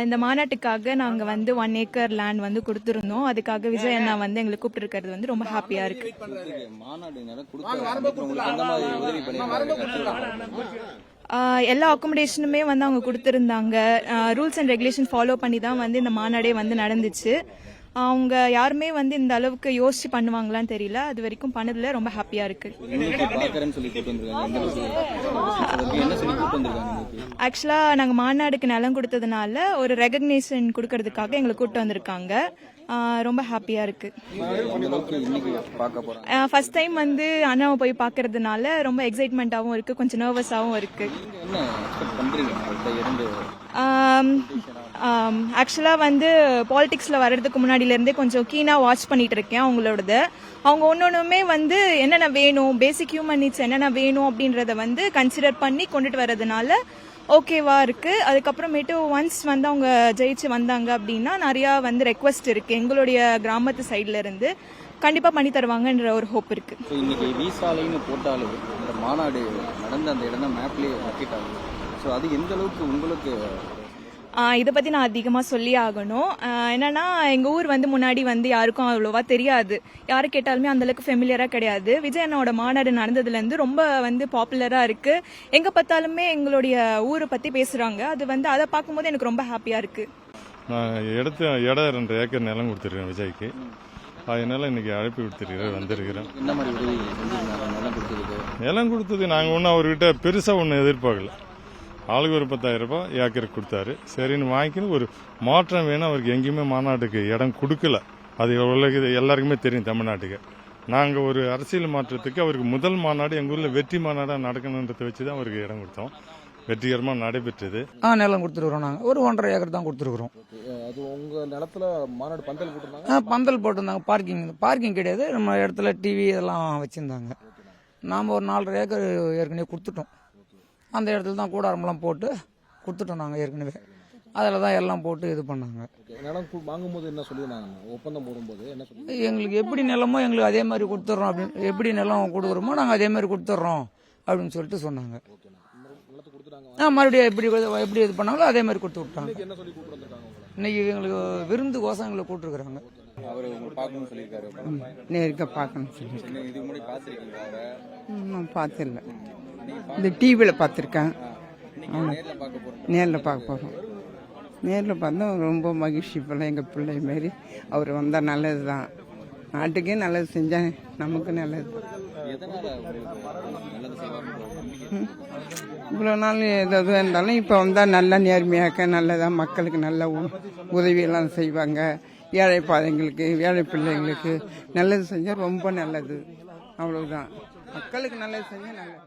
இந்த மாநாட்டுக்காக நாங்கள் வந்து 1 ஏக்கர் லேண்ட் வந்து கொடுத்துருந்தோம். அதுக்காக விஜய் அண்ணா வந்து எங்களை கூப்பிட்டுருக்கிறது வந்து ரொம்ப ஹாப்பியாக இருக்கு. எல்லா அகாமடேஷனுமே வந்து அவங்க கொடுத்துருந்தாங்க. ரூல்ஸ் அண்ட் ரெகுலேஷன் ஃபாலோ பண்ணி தான் வந்து இந்த மாநாடே வந்து நடந்துச்சு. அவங்க யாருமே வந்து இந்த அளவுக்கு யோசிச்சு பண்ணுவாங்களான்னு தெரியல. அது வரைக்கும் பண்ணதுல ரொம்ப ஹாப்பியா இருக்கு. ஆக்சுவலா நாங்க மாநாடுக்கு நிலம் கொடுத்ததுனால ஒரு ரெகக்னேஷன் கொடுக்கறதுக்காக எங்களை கூப்பிட்டு வந்திருக்காங்க. ரொம்ப ஹாப்பியா இருக்கு. ஃபர்ஸ்ட் டைம் வந்து அண்ணாவை போய் பாக்குறதுனால ரொம்ப எக்ஸைட்மெண்டாவும் இருக்கு, கொஞ்சம் நர்வஸாவும் இருக்கு. ஆக்சுவலாக வந்து பாலிடிக்ஸில் வர்றதுக்கு முன்னாடியிலேருந்தே கொஞ்சம் கீனாக வாட்ச் பண்ணிட்டு இருக்கேன் அவங்களோடது. அவங்க ஒன்னொன்றுமே வந்து என்னென்ன வேணும், பேசிக் ஹியூமன் நீட்ஸ் என்னென்ன வேணும் அப்படின்றத வந்து கன்சிடர் பண்ணி கொண்டுட்டு வர்றதுனால ஓகேவா இருக்கு. அதுக்கப்புறமேட்டு ஒன்ஸ் வந்து அவங்க ஜெயிச்சு வந்தாங்க அப்படின்னா நிறையா வந்து ரெக்வஸ்ட் இருக்கு எங்களுடைய கிராமத்து சைட்ல இருந்து. கண்டிப்பா பண்ணி தருவாங்கன்ற ஒரு ஹோப் இருக்கு. இன்னைக்கு வீசாலைன்னு போட்டாலும் இந்த மாநாடு நடந்த அந்த இடம் தான் மேப்லேயே மாற்றிட்டாங்க. ஸோ அது எந்த அளவுக்கு உங்களுக்கு இதை பற்றி நான் அதிகமாக சொல்லி ஆகணும். என்னன்னா எங்கள் ஊர் வந்து முன்னாடி வந்து யாருக்கும் அவ்வளோவா தெரியாது. யாரு கேட்டாலுமே அந்தளவுக்கு ஃபெமிலியராக கிடையாது. விஜய் அண்ணாவோட மாநாடு நடந்ததுலேருந்து ரொம்ப வந்து பாப்புலராக இருக்குது. எங்கே பார்த்தாலுமே எங்களுடைய ஊரை பற்றி பேசுகிறாங்க. அது வந்து அதை பார்க்கும்போது எனக்கு ரொம்ப ஹாப்பியாக இருக்குது. நான் இடம் 2 ஏக்கர் நிலம் கொடுத்துருக்கேன் விஜய்க்கு. அதனால இன்னைக்கு அழைப்பு கொடுத்துருக்கிறேன், வந்திருக்கிறேன். நிலம் கொடுத்தது நாங்கள் ஒன்றும் அவர்கிட்ட பெருசாக ஒன்றும் எதிர்பார்க்கல. ஆளுக்கு ஒரு 10,000 ரூபாய் ஏக்கருக்கு கொடுத்தாரு. சரின்னு வாங்கிக்கணும். ஒரு மாற்றம் வேணும். அவருக்கு எங்கேயுமே மாநாட்டுக்கு இடம் கொடுக்கல. அது எல்லாருக்குமே தெரியும் தமிழ்நாட்டுக்கு. நாங்கள் ஒரு அரசியல் மாற்றத்துக்கு அவருக்கு முதல் மாநாடு எங்கள் ஊரில் வெற்றி மாநாடாக நடக்கணுன்றதை வச்சு தான் அவருக்கு இடம் கொடுத்தோம். வெற்றிகரமாக நடைபெற்றது. நிலம் கொடுத்துருக்குறோம். நாங்கள் ஒரு 1.5 ஏக்கர் தான் கொடுத்துருக்குறோம். அது உங்கள் நிலத்துல மாநாடு பந்தல் போட்டிருந்தாங்க? பந்தல் போட்டிருந்தாங்க. பார்க்கிங் கிடையாது. நம்ம இடத்துல டிவி இதெல்லாம் வச்சுருந்தாங்க. நாம் ஒரு 4.5 ஏக்கர் ஏற்கனவே கொடுத்துட்டோம். அந்த இடத்துல தான் கூடாரமெல்லாம் போட்டு கொடுத்துட்டோம் நாங்கள் ஏற்கனவே. அதில் தான் எல்லாம் போட்டு இது பண்ணாங்க. நிலம் வாங்கும்போது என்ன சொல்லியிருந்தாங்க? ஒப்பந்தம் போடும்போது என்ன சொல்லி? எங்களுக்கு எப்படி நிலமோ எங்களுக்கு அதே மாதிரி கொடுத்துட்றோம் அப்படின்னு, எப்படி நிலம் கொடுக்குறோமோ நாங்கள் அதே மாதிரி கொடுத்துட்றோம் அப்படின்னு சொல்லிட்டு சொன்னாங்க. மறுபடியும் எப்படி இது பண்ணாங்களோ அதே மாதிரி கொடுத்து விட்டாங்க. இன்னைக்கு எங்களுக்கு விருந்து கோசம் எங்களை கூப்பிட்டுருக்குறாங்க. நேருக்க பார்க்கணும் பார்த்துல இந்த டிவியில் பார்த்துருக்கேன். நேரில் பார்க்க போகிறோம். நேரில் பார்த்தா ரொம்ப மகிழ்ச்சி. இப்போல்லாம் எங்கள் பிள்ளை மாரி அவர் வந்தால் நல்லது தான். நாட்டுக்கே நல்லது செஞ்சால் நமக்கு நல்லது. இவ்வளோ நாள் எதாவது இருந்தாலும் இப்போ வந்தால் நல்லா நேர்மையாக்க நல்லதாக மக்களுக்கு நல்ல உதவியெல்லாம் செய்வாங்க. ஏழை பாதைங்களுக்கு, ஏழை பிள்ளைங்களுக்கு நல்லது செஞ்சால் ரொம்ப நல்லது. அவ்வளவுதான். மக்களுக்கு நல்லது செஞ்சால் நல்லது.